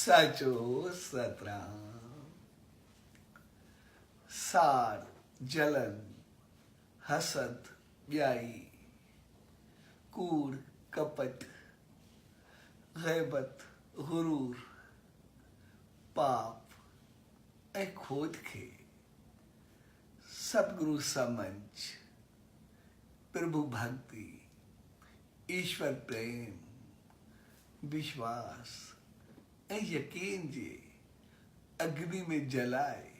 साचो सतराम। सार जलन हसद ब्याई कूड़ कपट गैबत गुरूर पाप ऐं खोट खे सतगुरु समझ प्रभु भक्ति ईश्वर प्रेम विश्वास ऐं यकीन जे अग्नि में जलाए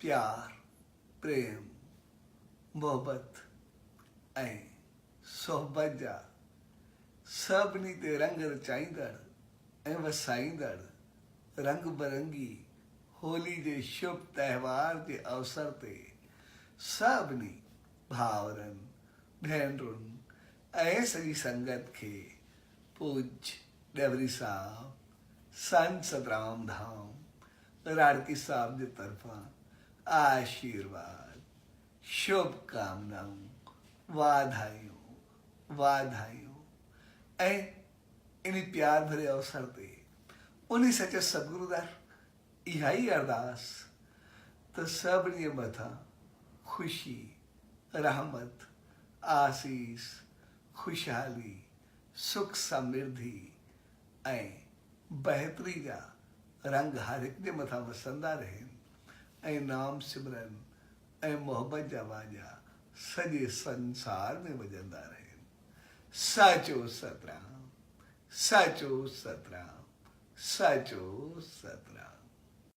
प्यार प्रेम मोहब्बत ऐं सोहबत जा सभिनी ते रंग रचाईंदड़ ऐं वसाईंदड़ रंग बरंगी होली जे शुभ त्योहार जे अवसर ते सभिनी भाउरनि भेनरुनि ऐं सॼी संगत खे पूज्य डबरी साहब संत सतराम धाम राड़की साहब जे तरफ़ां आशीर्वाद शुभकामनाऊं वाधायूं ऐं इन प्यार भरे अवसर ते उन सचे सतगुरु दर इहा ई अरदास त सभिनी मथां ख़ुशी रहमत आसीस खुशहाली सुख समृद्धि ऐं बहितरी जा रंग हर हिक जे मथां वसंदा रहनि ऐं नाम सिमरन ऐं मोहब्बत जा वाजा सॼे संसार में वॼंदा रहनि। साचो सतराम साचो सतराम साचो सतराम।